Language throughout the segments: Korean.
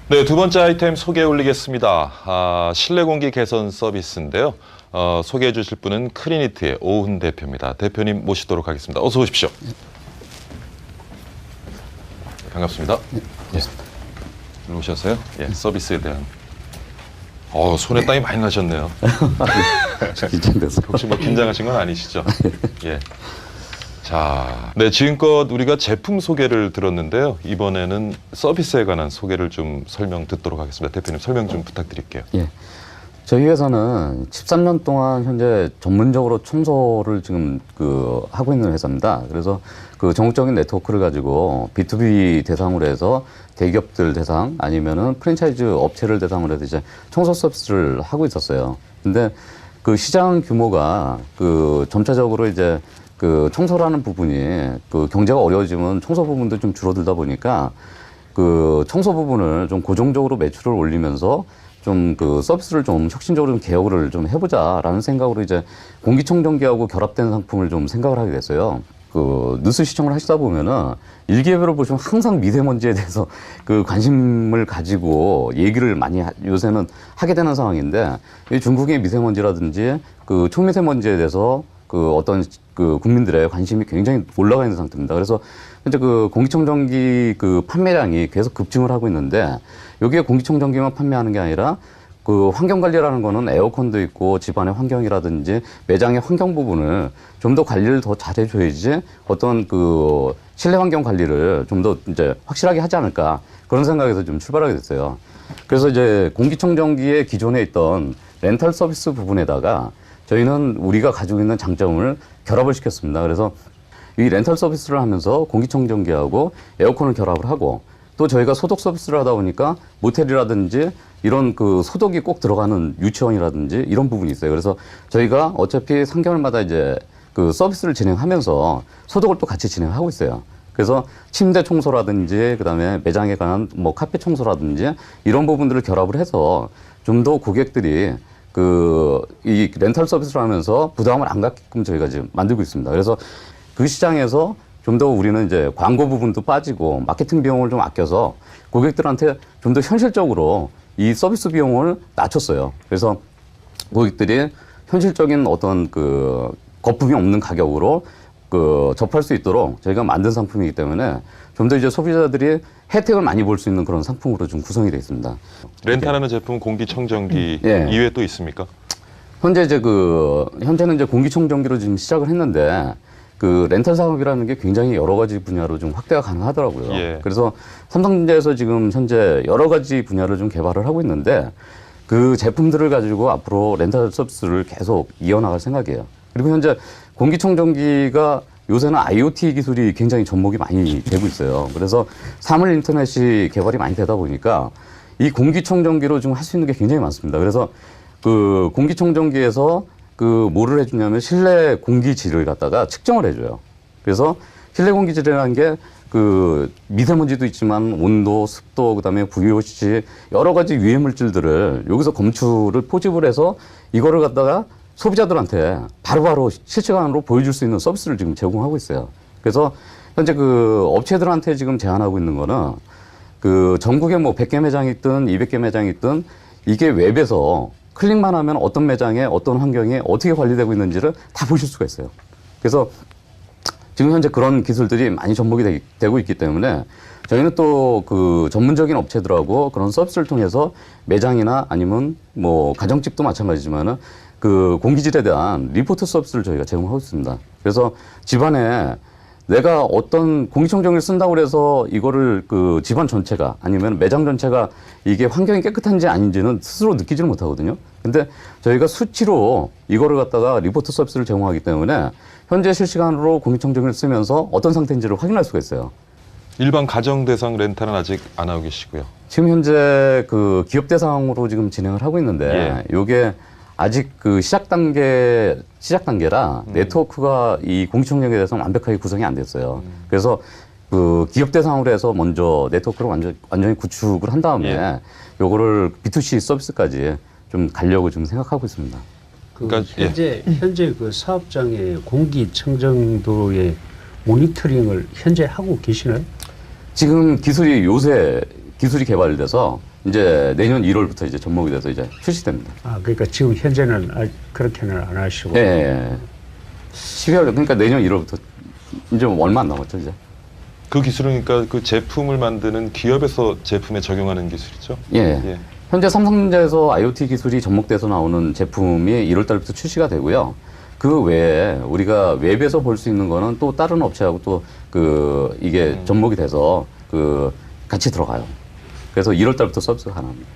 네, 두 번째 아이템 소개해 올리겠습니다. 실내 공기 개선 서비스인데요. 소개해 주실 분은 크리니트의 오훈 대표입니다. 대표님 모시도록 하겠습니다. 어서 오십시오. 반갑습니다. 일로 오셨어요? 예, 서비스에 대한. 손에 땀이 많이 나셨네요. 긴장돼서. 혹시 뭐 긴장하신 건 아니시죠? 예. 자, 네, 지금껏 우리가 제품 소개를 들었는데요. 이번에는 서비스에 관한 소개를 좀 설명 듣도록 하겠습니다. 대표님 설명 좀 부탁드릴게요. 예. 저희 회사는 13년 동안 현재 전문적으로 청소를 지금 하고 있는 회사입니다. 그래서 그 전국적인 네트워크를 가지고 B2B 대상으로 해서 대기업들 대상 아니면은 프랜차이즈 업체를 대상으로 해서 이제 청소 서비스를 하고 있었어요. 근데 그 시장 규모가 점차적으로 이제 청소라는 부분이 경제가 어려워지면 청소 부분도 좀 줄어들다 보니까 청소 부분을 좀 고정적으로 매출을 올리면서 좀 서비스를 좀 혁신적으로 좀 개혁을 좀 해보자라는 생각으로 이제 공기청정기하고 결합된 상품을 좀 생각을 하게 됐어요. 뉴스 시청을 하시다 보면은 일개별로 보시면 항상 미세먼지에 대해서 관심을 가지고 얘기를 많이 요새는 하게 되는 상황인데 이 중국의 미세먼지라든지 초미세먼지에 대해서 어떤 국민들의 관심이 굉장히 올라가 있는 상태입니다. 그래서 현재 공기청정기 판매량이 계속 급증을 하고 있는데 여기에 공기청정기만 판매하는 게 아니라 환경관리라는 거는 에어컨도 있고 집안의 환경이라든지 매장의 환경 부분을 좀 더 관리를 더 잘해줘야지 어떤 실내 환경 관리를 좀 더 이제 확실하게 하지 않을까 그런 생각에서 좀 출발하게 됐어요. 그래서 이제 공기청정기의 기존에 있던 렌탈 서비스 부분에다가 저희는 우리가 가지고 있는 장점을 결합을 시켰습니다. 그래서 이 렌탈 서비스를 하면서 공기청정기하고 에어컨을 결합을 하고 또 저희가 소독 서비스를 하다 보니까 모텔이라든지 이런 소독이 꼭 들어가는 유치원이라든지 이런 부분이 있어요. 그래서 저희가 어차피 3개월마다 이제 서비스를 진행하면서 소독을 또 같이 진행하고 있어요. 그래서 침대 청소라든지 그다음에 매장에 관한 뭐 카페 청소라든지 이런 부분들을 결합을 해서 좀 더 고객들이 이 렌탈 서비스를 하면서 부담을 안 갖게끔 저희가 지금 만들고 있습니다. 그래서 그 시장에서 좀 더 우리는 이제 광고 부분도 빠지고 마케팅 비용을 좀 아껴서 고객들한테 좀 더 현실적으로 이 서비스 비용을 낮췄어요. 그래서 고객들이 현실적인 어떤 거품이 없는 가격으로 접할 수 있도록 저희가 만든 상품이기 때문에 좀 더 이제 소비자들이 혜택을 많이 볼 수 있는 그런 상품으로 좀 구성이 되어 있습니다. 렌탈하는 제품 공기청정기 예. 이외에 또 있습니까? 현재 이제 현재는 이제 공기청정기로 지금 시작을 했는데 렌탈 사업이라는 게 굉장히 여러 가지 분야로 좀 확대가 가능하더라고요. 예. 그래서 삼성전자에서 지금 현재 여러 가지 분야를 좀 개발을 하고 있는데 그 제품들을 가지고 앞으로 렌탈 서비스를 계속 이어나갈 생각이에요. 그리고 현재 공기청정기가 요새는 IoT 기술이 굉장히 접목이 많이 되고 있어요. 그래서 사물 인터넷이 개발이 많이 되다 보니까 이 공기청정기로 좀 할 수 있는 게 굉장히 많습니다. 그래서 공기청정기에서 뭐를 해주냐면 실내 공기질을 갖다가 측정을 해줘요. 그래서 실내 공기질이라는 게 미세먼지도 있지만 온도, 습도, 그다음에 VOC 여러 가지 유해 물질들을 여기서 검출을 포집을 해서 이거를 갖다가 소비자들한테 바로바로 실시간으로 보여줄 수 있는 서비스를 지금 제공하고 있어요. 그래서 현재 업체들한테 지금 제안하고 있는 거는 전국에 뭐 100개 매장이 있든 200개 매장이 있든 이게 웹에서 클릭만 하면 어떤 매장에 어떤 환경에 어떻게 관리되고 있는지를 다 보실 수가 있어요. 그래서 지금 현재 그런 기술들이 많이 접목이 되고 있기 때문에 저희는 또 전문적인 업체들하고 그런 서비스를 통해서 매장이나 아니면 뭐 가정집도 마찬가지지만은 공기질에 대한 리포트 서비스를 저희가 제공하고 있습니다. 그래서 집안에 내가 어떤 공기청정기를 쓴다고 해서 이거를 집안 전체가 아니면 매장 전체가 이게 환경이 깨끗한지 아닌지는 스스로 느끼지를 못하거든요. 근데 저희가 수치로 이거를 갖다가 리포트 서비스를 제공하기 때문에 현재 실시간으로 공기청정기를 쓰면서 어떤 상태인지를 확인할 수가 있어요. 일반 가정 대상 렌탈은 아직 안 하고 계시고요. 지금 현재 기업 대상으로 지금 진행을 하고 있는데 요게 아직 시작 단계라 네트워크가 이 공기청정기에 대해서 완벽하게 구성이 안 됐어요. 그래서 기업 대상으로 해서 먼저 네트워크를 완전히 구축을 한 다음에 요거를 B2C 서비스까지 좀 가려고 좀 생각하고 있습니다. 그러니까 현재 사업장의 공기청정도의 모니터링을 현재 하고 계시나요? 지금 기술이 개발돼서 이제 내년 1월부터 이제 접목이 돼서 이제 출시됩니다. 아, 그러니까 지금 현재는 그렇게는 안 하시고. 예, 예. 12월, 그러니까 내년 1월부터 이제 얼마 안 남았죠, 이제. 그 기술은 그러니까 그 제품을 만드는 기업에서 제품에 적용하는 기술이죠. 예. 예. 현재 삼성전자에서 IoT 기술이 접목돼서 나오는 제품이 1월 달부터 출시가 되고요. 그 외에 우리가 웹에서 볼 수 있는 거는 또 다른 업체하고 또 이게 접목이 돼서 같이 들어가요. 그래서 1월 달부터 서비스가 가능합니다.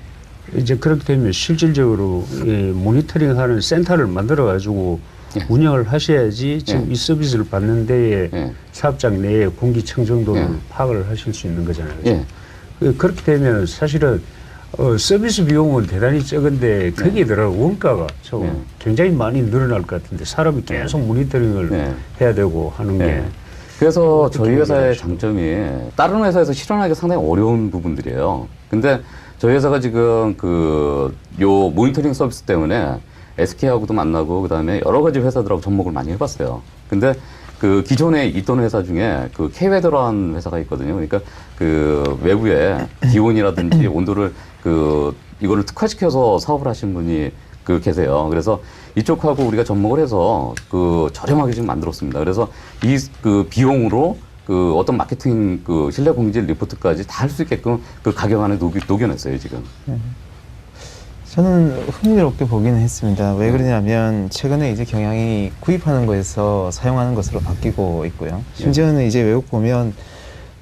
이제 그렇게 되면 실질적으로 모니터링하는 센터를 만들어 가지고 예. 운영을 하셔야지 지금 예. 이 서비스를 받는 데에 예. 사업장 내에 공기청정도를 예. 파악을 하실 수 있는 거잖아요. 예. 그렇게 되면 사실은 서비스 비용은 대단히 적은데 거기에 들어갈 원가가 좀 예. 굉장히 많이 늘어날 것 같은데 사람이 계속 모니터링을 예. 해야 되고 하는 게 네. 그래서 저희 회사의 얘기하시죠? 장점이 다른 회사에서 실현하기 상당히 어려운 부분들이에요. 근데 저희 회사가 지금 요 모니터링 서비스 때문에 SK하고도 만나고 그다음에 여러 가지 회사들하고 접목을 많이 해봤어요. 근데 기존에 있던 회사 중에 K웨더라는 회사가 있거든요. 그러니까 외부에 기온이라든지 온도를 이거를 특화시켜서 사업을 하신 분이 계세요. 그래서 이쪽하고 우리가 접목을 해서 저렴하게 지금 만들었습니다. 그래서 이 비용으로 어떤 마케팅 실내 공질 리포트까지 다 할 수 있게끔 가격 안에 녹여냈어요, 지금. 저는 흥미롭게 보기는 했습니다. 왜 그러냐면 최근에 이제 경향이 구입하는 거에서 사용하는 것으로 바뀌고 있고요. 심지어는 이제 외국 보면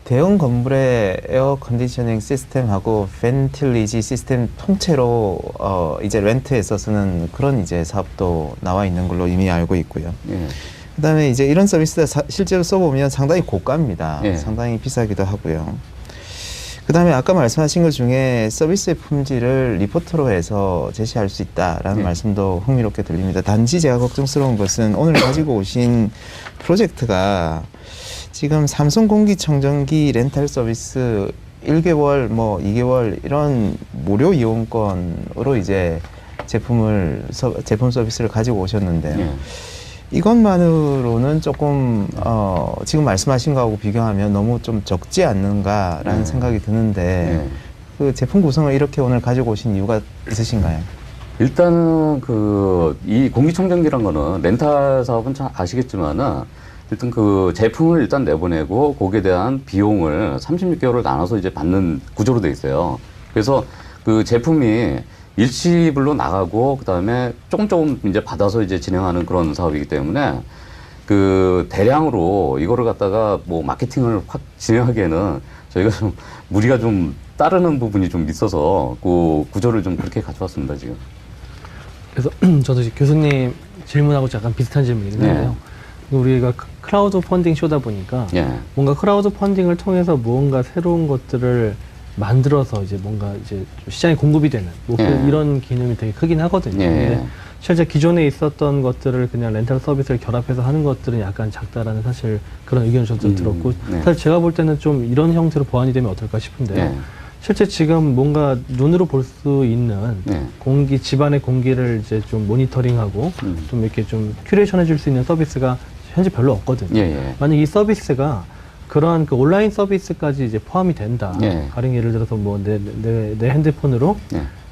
대형 건물의 에어 컨디셔닝 시스템하고 벤틸리지 시스템 통째로 이제 렌트에서 쓰는 그런 이제 사업도 나와 있는 걸로 이미 알고 있고요. 예. 그다음에 이제 이런 서비스가 실제로 써보면 상당히 고가입니다. 예. 상당히 비싸기도 하고요. 그다음에 아까 말씀하신 것 중에 서비스의 품질을 리포트로 해서 제시할 수 있다라는 말씀도 흥미롭게 들립니다. 단지 제가 걱정스러운 것은 오늘 가지고 오신 프로젝트가 지금 삼성 공기청정기 렌탈 서비스 1개월, 2개월 이런 무료 이용권으로 이제 제품 서비스를 가지고 오셨는데요. 예. 이것만으로는 조금 지금 말씀하신 거하고 비교하면 너무 좀 적지 않는가라는 생각이 드는데 그 제품 구성을 이렇게 오늘 가지고 오신 이유가 있으신가요? 일단은 이 공기청정기란 거는 렌탈 사업은 잘 아시겠지만은 일단 제품을 일단 내보내고 거기에 대한 비용을 36개월을 나눠서 이제 받는 구조로 돼 있어요. 그래서 제품이 일시불로 나가고 그다음에 조금 이제 받아서 이제 진행하는 그런 사업이기 때문에 대량으로 이거를 갖다가 마케팅을 확 진행하기에는 저희가 좀 무리가 좀 따르는 부분이 좀 있어서 구조를 좀 그렇게 가져왔습니다, 지금. 그래서 저도 이제 교수님 질문하고 약간 비슷한 질문이긴 한데요. 우리가 크라우드 펀딩 쇼다 보니까 뭔가 크라우드 펀딩을 통해서 무언가 새로운 것들을 만들어서 이제 뭔가 이제 시장에 공급이 되는 이런 개념이 되게 크긴 하거든요. 근데 실제 기존에 있었던 것들을 그냥 렌탈 서비스를 결합해서 하는 것들은 약간 작다라는 사실 그런 의견을 저도 들었고 사실 제가 볼 때는 좀 이런 형태로 보완이 되면 어떨까 싶은데요. 실제 지금 뭔가 눈으로 볼 수 있는 집안의 공기를 이제 좀 모니터링하고 좀 이렇게 좀 큐레이션 해줄 수 있는 서비스가 현재 별로 없거든요. 만약 이 서비스가 그러한 온라인 서비스까지 이제 포함이 된다. 가령 예를 들어서 내 핸드폰으로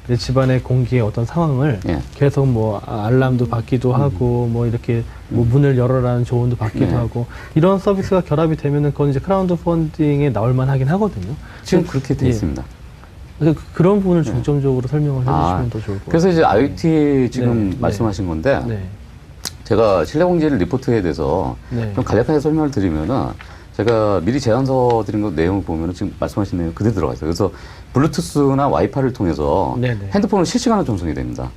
내 집안의 공기의 어떤 상황을 계속 알람도 받기도 하고 이렇게 문을 열어라는 조언도 받기도 하고 이런 서비스가 결합이 되면은 그건 이제 크라우드 펀딩에 나올 만하긴 하거든요. 지금 그렇게 돼 있습니다. 그런 부분을 중점적으로 설명을 해주시면 더 좋을 것 같아요. 그래서 이제 IoT 지금 말씀하신 건데 제가 실내공질 리포트에 대해서 좀 간략하게 설명을 드리면은 제가 미리 제안서 드린 거 내용을 보면은 지금 말씀하신 내용 그대로 들어가 있어요. 그래서 블루투스나 와이파이를 통해서 핸드폰으로 실시간으로 전송이 됩니다.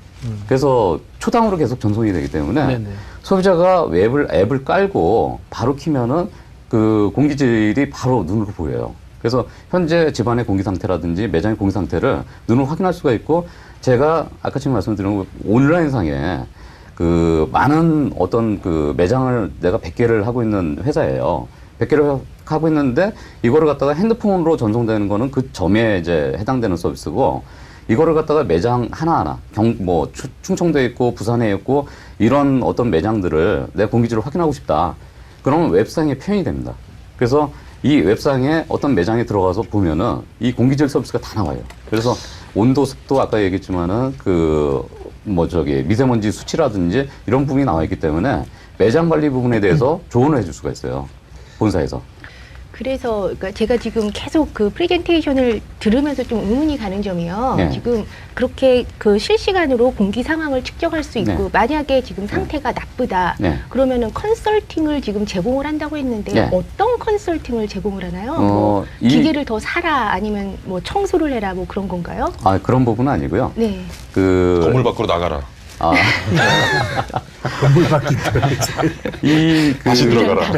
그래서 초당으로 계속 전송이 되기 때문에 소비자가 앱을 깔고 바로 키면은 공기질이 바로 눈으로 보여요. 그래서 현재 집안의 공기 상태라든지 매장의 공기 상태를 눈으로 확인할 수가 있고 제가 아까 지금 말씀드린 온라인상에 많은 어떤 매장을 내가 100개를 하고 있는 회사예요. 100개를 하고 있는데 이거를 갖다가 핸드폰으로 전송되는 거는 그 점에 이제 해당되는 서비스고 이거를 갖다가 매장 하나하나 충청도에 있고 부산에 있고 이런 어떤 매장들을 내 공기질을 확인하고 싶다. 그러면 웹상에 표현이 됩니다. 그래서 이 웹상에 어떤 매장에 들어가서 보면은 이 공기질 서비스가 다 나와요. 그래서 온도, 습도 아까 얘기했지만은 미세먼지 수치라든지 이런 부분이 나와 있기 때문에 매장 관리 부분에 대해서 조언을 해줄 수가 있어요. 본사에서. 그래서 그러니까 제가 지금 계속 그 프레젠테이션을 들으면서 좀 의문이 가는 점이요. 네. 지금 그렇게 그 실시간으로 공기 상황을 측정할 수 있고 네. 만약에 지금 상태가 나쁘다. 네. 그러면은 컨설팅을 지금 제공을 한다고 했는데 네. 어떤 컨설팅을 제공을 하나요? 뭐 기계를 더 사라 아니면 뭐 청소를 해라 뭐 그런 건가요? 아, 그런 부분은 아니고요. 네. 건물 밖으로 나가라. 아, 건물 밖에 다시 들어가라.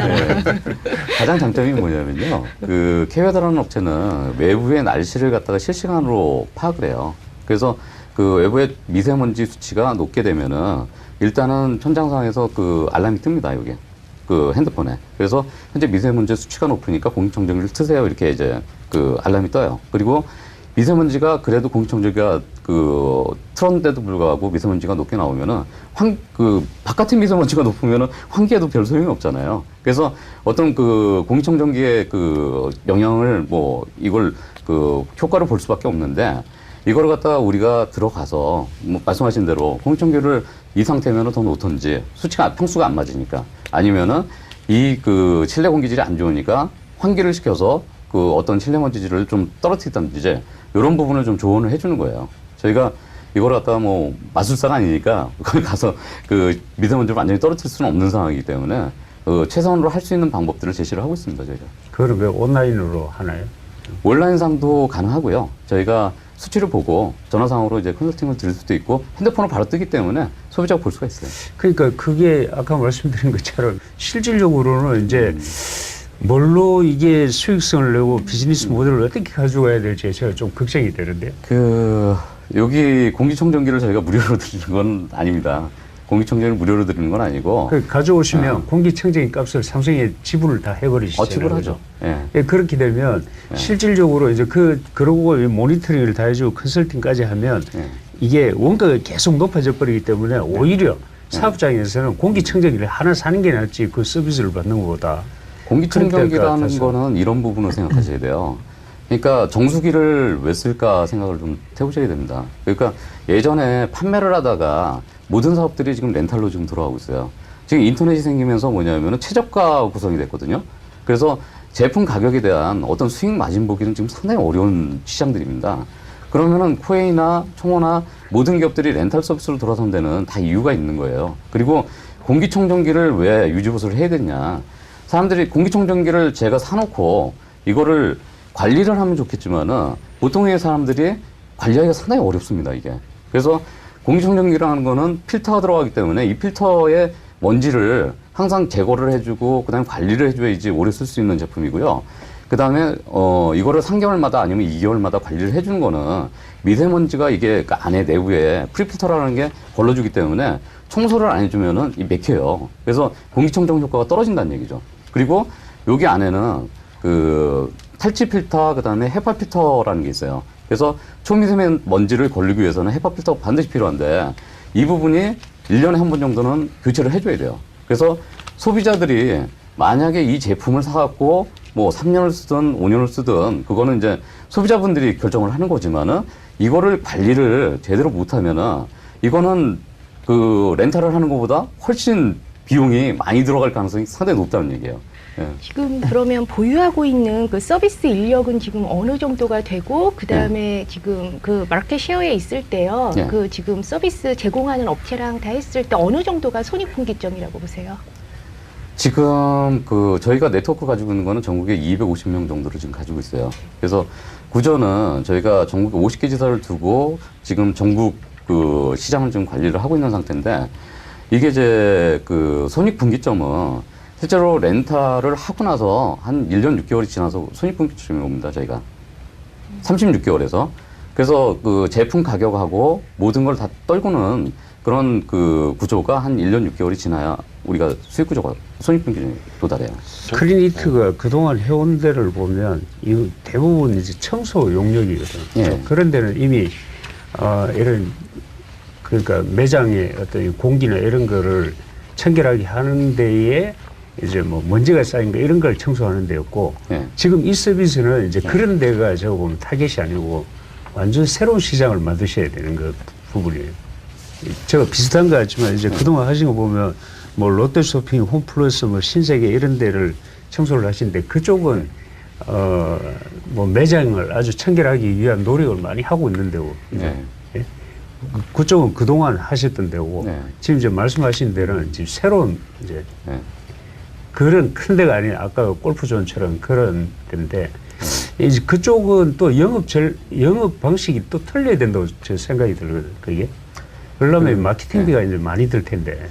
가장 장점이 뭐냐면요. 그 케웨더라는 업체는 외부의 날씨를 갖다가 실시간으로 파악을 해요. 그래서 그 외부의 미세먼지 수치가 높게 되면은 일단은 현장상에서 그 알람이 뜹니다. 여기 그 핸드폰에. 그래서 현재 미세먼지 수치가 높으니까 공기청정기를 트세요. 이렇게 이제 그 알람이 떠요. 그리고 미세먼지가 그래도 공기청정기가 그 틀었는데도 불구하고 미세먼지가 높게 나오면은 바깥의 미세먼지가 높으면은 환기에도 별 소용이 없잖아요. 그래서 어떤 그 공기청정기의 그 영향을 이걸 그 효과를 볼 수밖에 없는데 이걸 갖다가 우리가 들어가서 말씀하신 대로 공기청정기를 이 상태면은 더 놓던지 평수가 안 맞으니까 아니면은 이 그 실내 공기질이 안 좋으니까 환기를 시켜서 그 어떤 실내 먼지질을 좀 떨어뜨리든지 이런 부분을 좀 조언을 해주는 거예요. 저희가 이걸 갖다가 마술사가 아니니까 거기 가서 그 미세먼지를 완전히 떨어뜨릴 수는 없는 상황이기 때문에 최선으로 할 수 있는 방법들을 제시를 하고 있습니다. 저희가. 그걸 왜 온라인으로 하나요? 온라인상도 가능하고요. 저희가 수치를 보고 전화상으로 이제 컨설팅을 드릴 수도 있고 핸드폰으로 바로 뜨기 때문에 소비자가 볼 수가 있어요. 그러니까 그게 아까 말씀드린 것처럼 실질적으로는 이제 뭘로 이게 수익성을 내고 비즈니스 모델을 어떻게 가져가야 될지 제가 좀 걱정이 되는데요. 여기 공기청정기를 저희가 무료로 드리는 건 아닙니다. 공기청정기를 무료로 드리는 건 아니고. 가져오시면 공기청정기 값을 삼성에 지불을 다 해버리시잖아요. 지불하죠. 예. 예, 그렇게 되면 실질적으로 이제 그러고 모니터링을 다 해주고 컨설팅까지 하면 이게 원가가 계속 높아져 버리기 때문에 오히려 사업장에서는 공기청정기를 하나 사는 게 낫지 그 서비스를 받는 것보다. 공기청정기라는 거는 이런 부분을 생각하셔야 돼요. 그러니까 정수기를 왜 쓸까 생각을 좀 해보셔야 됩니다. 그러니까 예전에 판매를 하다가 모든 사업들이 지금 렌탈로 지금 돌아가고 있어요. 지금 인터넷이 생기면서 뭐냐면은 최저가 구성이 됐거든요. 그래서 제품 가격에 대한 어떤 수익 마진 보기는 지금 상당히 어려운 시장들입니다. 그러면은 코웨이나 청호나 모든 기업들이 렌탈 서비스로 돌아선 데는 다 이유가 있는 거예요. 그리고 공기청정기를 왜 유지보수를 해야 되냐. 사람들이 공기청정기를 제가 사놓고 이거를 관리를 하면 좋겠지만은 보통의 사람들이 관리하기가 상당히 어렵습니다, 이게. 그래서 공기청정기라는 거는 필터가 들어가기 때문에 이 필터의 먼지를 항상 제거를 해주고 그다음에 관리를 해줘야지 오래 쓸 수 있는 제품이고요. 그다음에 이거를 3개월마다 아니면 2개월마다 관리를 해주는 거는 미세먼지가 이게 그 안에 내부에 프리필터라는 게 걸러주기 때문에 청소를 안 해주면은 이 막혀요. 그래서 공기청정 효과가 떨어진다는 얘기죠. 그리고 여기 안에는 그 탈취 필터 그다음에 헤파 필터라는 게 있어요. 그래서 초미세먼지를 걸리기 위해서는 헤파 필터가 반드시 필요한데 이 부분이 1년에 한 번 정도는 교체를 해줘야 돼요. 그래서 소비자들이 만약에 이 제품을 사갖고 3년을 쓰든 5년을 쓰든 그거는 이제 소비자분들이 결정을 하는 거지만은 이거를 관리를 제대로 못하면은 이거는 그 렌탈을 하는 것보다 훨씬 비용이 많이 들어갈 가능성이 상당히 높다는 얘기예요. 예. 지금 그러면 보유하고 있는 그 서비스 인력은 지금 어느 정도가 되고 그 다음에 지금 그 마켓 쉐어에 있을 때요. 그 지금 서비스 제공하는 업체랑 다 했을 때 어느 정도가 손익분기점이라고 보세요? 지금 그 저희가 네트워크 가지고 있는 거는 전국에 250명 정도를 지금 가지고 있어요. 그래서 구조는 저희가 전국에 50개 지사를 두고 지금 전국 그 시장을 좀 관리를 하고 있는 상태인데 이게 이제 그 손익분기점은 실제로 렌탈을 하고 나서 한 1년 6개월이 지나서 손익분기점이 옵니다, 저희가. 36개월에서. 그래서 그 제품 가격하고 모든 걸 다 떨구는 그런 그 구조가 한 1년 6개월이 지나야 우리가 수익 구조가 손익분기점에 도달해요. 클리니트가 그동안 해온 데를 보면 이 대부분 이제 청소 용역이거든요. 예. 그런 데는 이미 이런 그러니까 매장의 어떤 공기나 이런 거를 청결하게 하는 데에 이제 뭐 먼지가 쌓인 거 이런 걸 청소하는 데였고 예. 지금 이 서비스는 이제 그런 데가 제가 보면 타겟이 아니고 완전 새로운 시장을 만드셔야 되는 그 부분이에요. 제가 비슷한 거 같지만 이제 그동안 하신 거 보면 뭐 롯데쇼핑, 홈플러스, 뭐 신세계 이런 데를 청소를 하시는데 그쪽은 뭐 매장을 아주 청결하기 위한 노력을 많이 하고 있는 데고. 네. 예? 그쪽은 그동안 하셨던 데고 네. 지금 이제 말씀하신 데는 지금 새로운 이제 네. 그런 큰 데가 아닌 아까 골프존처럼 그런 데인데 이제 그쪽은 또 영업 방식이 또 틀려야 된다고 제 생각이 들거든요. 그게 그러려면 마케팅비가 이제 많이 들 텐데.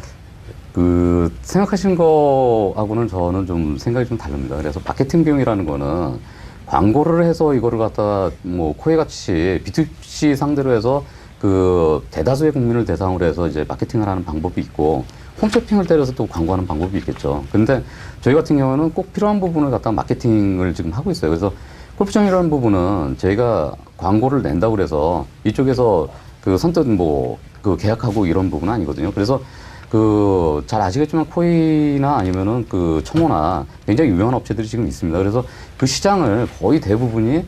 그 생각하신 거하고는 저는 좀 생각이 좀 다릅니다. 그래서 마케팅 비용이라는 거는 광고를 해서 이거를 갖다 뭐 코에 같이 B2C 상대로 해서 그 대다수의 국민을 대상으로 해서 이제 마케팅을 하는 방법이 있고 홈쇼핑을 때려서 또 광고하는 방법이 있겠죠. 근데 저희 같은 경우는 꼭 필요한 부분을 갖다 마케팅을 지금 하고 있어요. 그래서 골프장이라는 부분은 저희가 광고를 낸다고 그래서 이쪽에서 그 선뜻 뭐 그 계약하고 이런 부분은 아니거든요. 그래서 그 잘 아시겠지만 코이나 아니면은 그 청호나 굉장히 유명한 업체들이 지금 있습니다. 그래서 그 시장을 거의 대부분이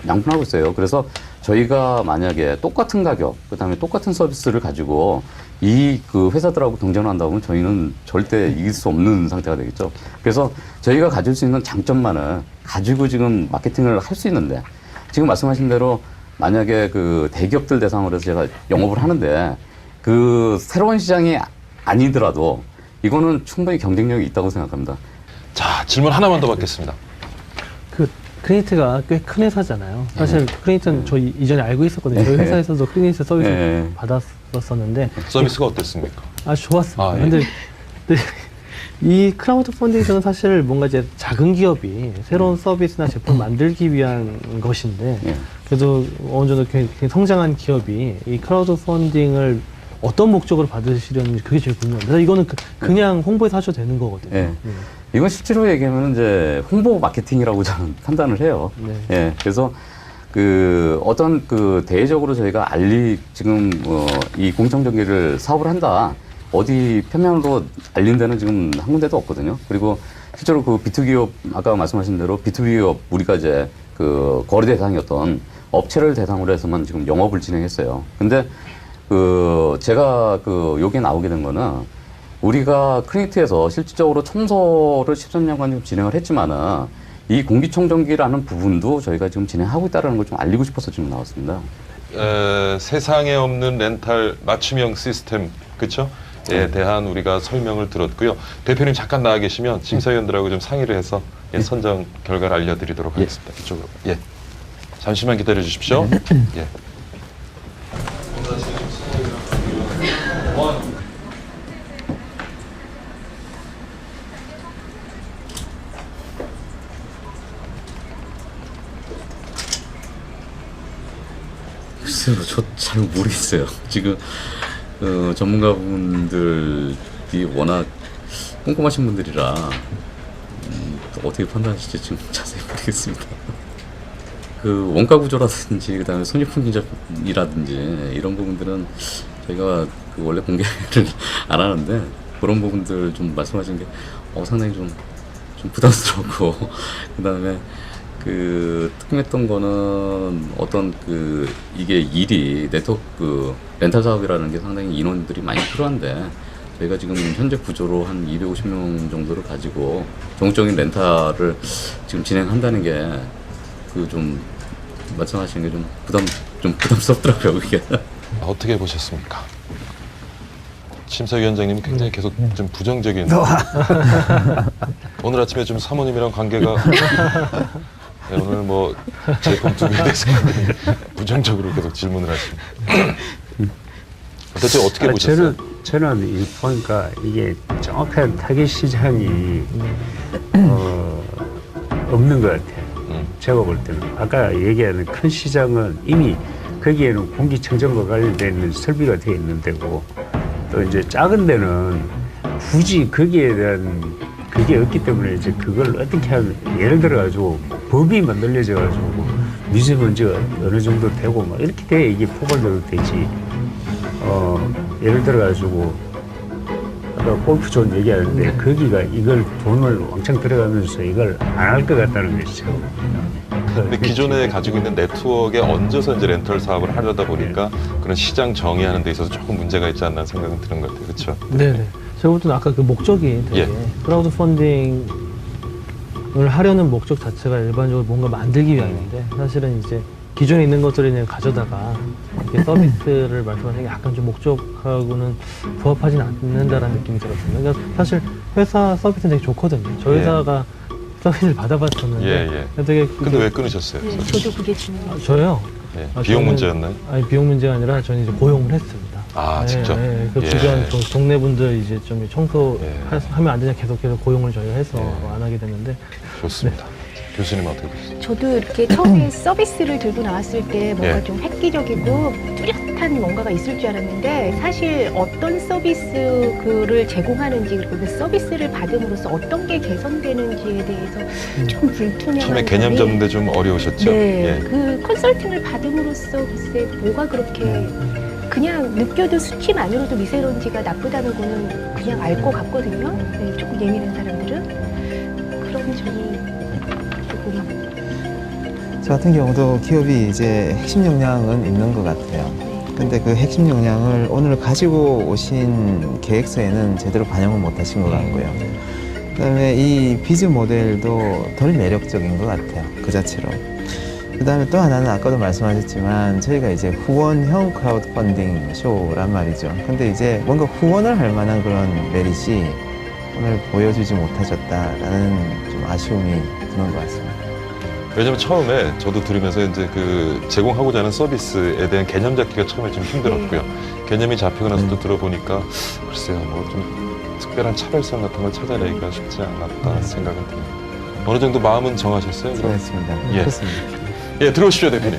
양분하고 있어요. 그래서 저희가 만약에 똑같은 가격, 그다음에 똑같은 서비스를 가지고 이 그 회사들하고 경쟁을 한다 보면 저희는 절대 이길 수 없는 상태가 되겠죠. 그래서 저희가 가질 수 있는 장점만을 가지고 지금 마케팅을 할 수 있는데 지금 말씀하신 대로 만약에 그 대기업들 대상으로 해서 제가 영업을 하는데 그 새로운 시장이 아니더라도 이거는 충분히 경쟁력이 있다고 생각합니다. 자, 질문 하나만 더 받겠습니다. 그 크리니트가 꽤 큰 회사잖아요. 사실 크리니트는 저 이전에 알고 있었거든요. 저희 회사에서도 크리니트 서비스 네. 받았었는데 서비스가 어땠습니까? 아주 좋았습니다. 아, 예. 근데 이 크라우드 펀딩은 사실 뭔가 이제 작은 기업이 새로운 서비스나 제품을 만들기 위한 것인데 예. 그래도 어느 정도 굉장히 성장한 기업이 이 크라우드 펀딩을 어떤 목적으로 받으시려는지 그게 제일 궁금합니다. 그래서 이거는 그냥 홍보해서 하셔도 되는 거거든요. 예. 이건 실제로 얘기하면 이제 홍보 마케팅이라고 저는 판단을 해요. 네. 예. 그래서 그 어떤 그 대외적으로 저희가 지금 이 공청정기를 사업을 한다. 어디 표면으로 알린 데는 지금 한 군데도 없거든요. 그리고 실제로 그 B2B 기업 아까 말씀하신 대로 B2B 기업 우리가 이제 그 거래 대상이었던 업체를 대상으로 해서만 지금 영업을 진행했어요. 근데 그 제가 그 여기에 나오게 된 거는 우리가 크리니트에서 실질적으로 청소를 13년간 좀 진행을 했지만은 이 공기청정기라는 부분도 저희가 지금 진행하고 있다는 걸 좀 알리고 싶어서 지금 나왔습니다. 세상에 없는 렌탈 맞춤형 시스템, 그렇죠? 에 대한 우리가 설명을 들었고요. 대표님 잠깐 나와 계시면 심사위원들하고 좀 상의를 해서 선정 결과를 알려드리도록 하겠습니다. 이쪽으로. 예. 잠시만 기다려 주십시오. 예. 글쎄요, 저 잘 모르겠어요. 지금 전문가분들이 워낙 꼼꼼하신 분들이라 어떻게 판단하실지 지금 자세히 모르겠습니다. 그 원가 구조라든지 그다음에 손익분 기준이라든지 이런 부분들은 저희가 그 원래 공개를 안 하는데 그런 부분들 좀 말씀하신 게 상당히 좀 부담스럽고 그다음에 그 특징했던 거는 어떤 그 이게 일이 네트워크 렌탈 사업이라는 게 상당히 인원들이 많이 필요한데 저희가 지금 현재 구조로 한 250명 정도를 가지고 전국적인 렌탈을 지금 진행한다는 게 그 좀 말씀하시는 게 좀 부담스럽더라고요, 그게. 어떻게 보셨습니까? 심사위원장님이 굉장히 계속 좀 부정적인. 오늘 아침에 좀 사모님이랑 관계가 네, 오늘 뭐 제품 투기에 대해서 부정적으로 계속 질문을 하십니다. 대체 어떻게 보셨어요? 저는 보니까 이게 정확한 타겟 시장이 없는 것 같아요. 제가 볼 때는 아까 얘기하는 큰 시장은 이미 거기에는 공기청정과 관련된 설비가 되어 있는 데고 또 이제 작은 데는 굳이 거기에 대한 그게 없기 때문에 이제 그걸 어떻게 하면 예를 들어 가지고 법이 만들어져 가지고 미세먼지가 어느 정도 되고 막 이렇게 돼야 이게 포괄적으로 되지. 예를 들어 가지고 그 골프존 얘기하는데 거기가 이걸 돈을 왕창 들어가면서 이걸 안 할 것 같다는 것이죠. 근데 기존에 가지고 있는 네트워크에 얹어서 이제 렌털 사업을 하려다 보니까 그런 시장 정의하는 데 있어서 조금 문제가 있지 않나 생각은 드는 것 같아요. 그렇죠? 네네. 제가 볼 때는 아까 그 목적이 되게 예. 크라우드 펀딩을 하려는 목적 자체가 일반적으로 뭔가 만들기 위함인데 사실은 이제 기존에 있는 것들을 그냥 가져다가 이렇게 서비스를 말씀하신 게 약간 좀 목적하고는 부합하진 않는다라는 느낌이 들었습니다. 그러니까 사실 회사 서비스는 되게 좋거든요. 저희 예. 회사가 서비스를 받아봤었는데 되게 근데 왜 끊으셨어요? 네, 저도 그게 중요해요. 저요? 예. 비용 저는- 문제였나요? 아니 비용 문제가 아니라 저는 이제 고용을 했습니다. 아, 직접? 그 예. 주변 동네 분들 이제 좀 청소 예. 하면 안 되냐 계속 고용을 저희가 해서 예. 안 하게 됐는데 좋습니다. 교수님 어떻게 보시죠? 저도 이렇게 처음에 서비스를 들고 나왔을 때 뭔가 예. 좀 획기적이고 뚜렷한 뭔가가 있을 줄 알았는데 사실 어떤 서비스를 제공하는지 그리고 그 서비스를 받음으로써 어떤 게 개선되는지에 대해서 좀 불투명한 처음에 개념 점이- 잡는데 좀 어려우셨죠? 네, 예. 그 컨설팅을 받음으로써 글쎄 뭐가 그렇게 그냥 느껴도 수치만으로도 미세먼지가 나쁘다는 거는 그냥 알 것 같거든요. 네, 조금 예민한 사람들은 그런 점이 조금 저 같은 경우도 기업이 이제 핵심 역량은 있는 것 같아요. 근데 그 핵심 역량을 오늘 가지고 오신 계획서에는 제대로 반영을 못 하신 것 같고요. 그다음에 이 비즈 모델도 덜 매력적인 것 같아요. 그 자체로. 그다음에 또 하나는 아까도 말씀하셨지만 저희가 이제 후원형 크라우드 펀딩 쇼란 말이죠. 근데 이제 뭔가 후원을 할 만한 그런 메릿이 오늘 보여주지 못하셨다라는 좀 아쉬움이 드는 것 같습니다. 왜냐면 처음에 저도 들으면서 이제 그 제공하고자 하는 서비스에 대한 개념 잡기가 처음에 좀 힘들었고요. 개념이 잡히고 나서 또 들어보니까 글쎄요, 뭐 좀 특별한 차별성 같은 걸 찾아내기가 쉽지 않았다 생각은 듭니다. 어느 정도 마음은 정하셨어요? 그럼? 수고하셨습니다. 예. 그렇습니다. 예, 들어오시죠, 대표님.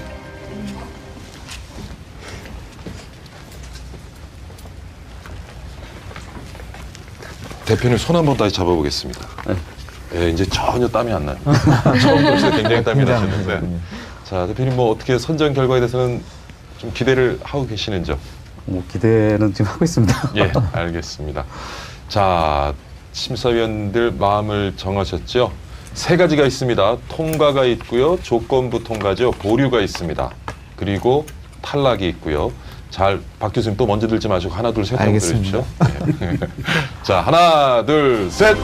대표님 손 한번 다시 잡아보겠습니다. 예, 이제 전혀 땀이 안 나요. 처음 보실 때 굉장히 땀이 나셨는데. 자, 대표님 뭐 어떻게 선정 결과에 대해서는 좀 기대를 하고 계시는지요? 뭐 기대는 지금 하고 있습니다. 예, 알겠습니다. 자, 심사위원들 마음을 정하셨죠? 세 가지가 있습니다. 통과가 있고요. 조건부 통과죠. 보류가 있습니다. 그리고 탈락이 있고요. 박 교수님 또 먼저 들지 마시고 하나, 둘, 셋 하고 알겠습니다. 들으십시오. 예. 자, 하나, 둘, 셋!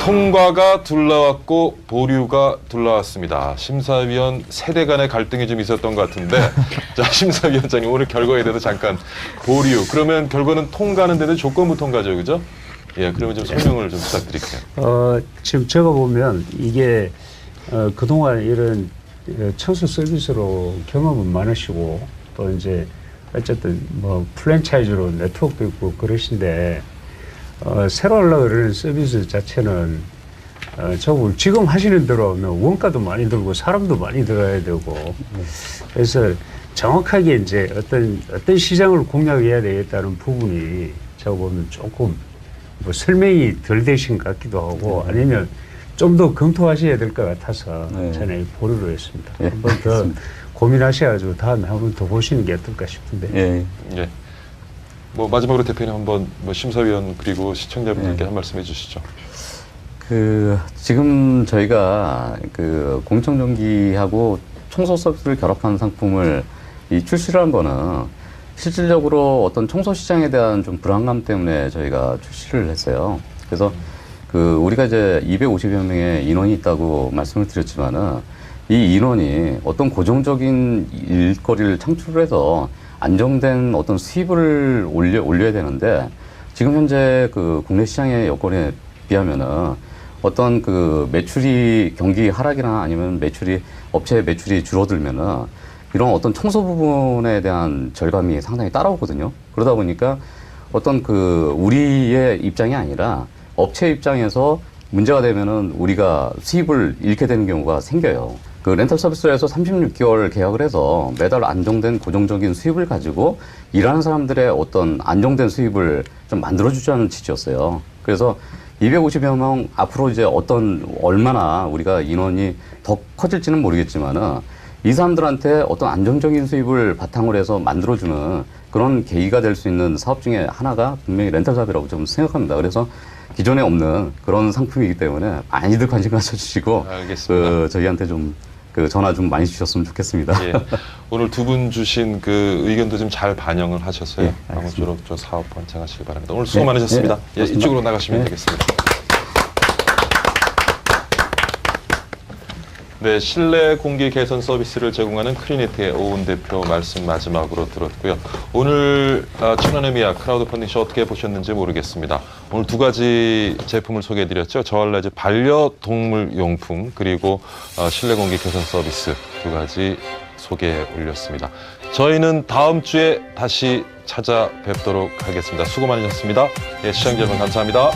통과가 둘 나왔고 보류가 둘 나왔습니다. 심사위원 세대 간의 갈등이 좀 있었던 것 같은데 자, 심사위원장님 오늘 결과에 대해서 잠깐 보류. 그러면 결과는 통과하는 데는 조건부 통과죠, 그죠? 예, 그러면 좀 설명을 좀 부탁드릴게요. 지금 제가 보면 이게 그동안 이런 청소 서비스로 경험은 많으시고 또 이제 어쨌든 뭐 프랜차이즈로 네트워크도 있고 그러신데 새로 하려고 그러는 서비스 자체는 저거 지금 하시는 대로 하면 원가도 많이 들고 사람도 많이 들어야 되고 그래서 정확하게 이제 어떤 시장을 공략해야 되겠다는 부분이 제가 보면 조금 뭐 설명이 덜 되신 것 같기도 하고 아니면 좀 더 검토하셔야 될 것 같아서 저는 보류로 했습니다. 네, 한 번 더 고민하셔가지고 다음에 한 번 더 보시는 게 어떨까 싶은데. 예. 예. 뭐 마지막으로 대표님 한번 뭐 심사위원 그리고 시청자분들께 한 말씀 해주시죠. 지금 저희가 공청정기하고 청소 서비스를 결합한 상품을 출시를 한 거는 실질적으로 어떤 청소 시장에 대한 좀 불안감 때문에 저희가 출시를 했어요. 그래서 우리가 이제 250여 명의 인원이 있다고 말씀을 드렸지만은 이 인원이 어떤 고정적인 일거리를 창출해서 안정된 어떤 수입을 올려야 되는데 지금 현재 국내 시장의 여건에 비하면은 어떤 매출이 경기 하락이나 아니면 업체 매출이 줄어들면은 이런 어떤 청소 부분에 대한 절감이 상당히 따라오거든요. 그러다 보니까 어떤 우리의 입장이 아니라 업체 입장에서 문제가 되면은 우리가 수입을 잃게 되는 경우가 생겨요. 렌탈 서비스에서 36개월 계약을 해서 매달 안정된 고정적인 수입을 가지고 일하는 사람들의 어떤 안정된 수입을 좀 만들어주자는 취지였어요. 그래서 250여 명 앞으로 이제 얼마나 우리가 인원이 더 커질지는 모르겠지만은 이 사람들한테 어떤 안정적인 수입을 바탕으로 해서 만들어주는 그런 계기가 될 수 있는 사업 중에 하나가 분명히 렌탈 사업이라고 좀 생각합니다. 그래서 기존에 없는 그런 상품이기 때문에 많이들 관심 가져주시고 알겠습니다. 저희한테 좀 전화 좀 많이 주셨으면 좋겠습니다. 예. 오늘 두 분 주신 그 의견도 좀 잘 반영을 하셨어요. 예, 아무쪼록 저 사업 번창하시기 바랍니다. 오늘 수고 많으셨습니다. 예, 이쪽으로 나가시면 되겠습니다. 네, 실내 공기 개선 서비스를 제공하는 크리니트의 오은 대표 말씀 마지막으로 들었고요. 오늘 천안의 미학 크라우드 펀딩쇼 어떻게 보셨는지 모르겠습니다. 오늘 두 가지 제품을 소개해드렸죠. 저알라지 반려동물 용품 그리고 실내 공기 개선 서비스 두 가지 소개해 올렸습니다. 저희는 다음 주에 다시 찾아뵙도록 하겠습니다. 수고 많으셨습니다. 예, 시청자 여러분 감사합니다.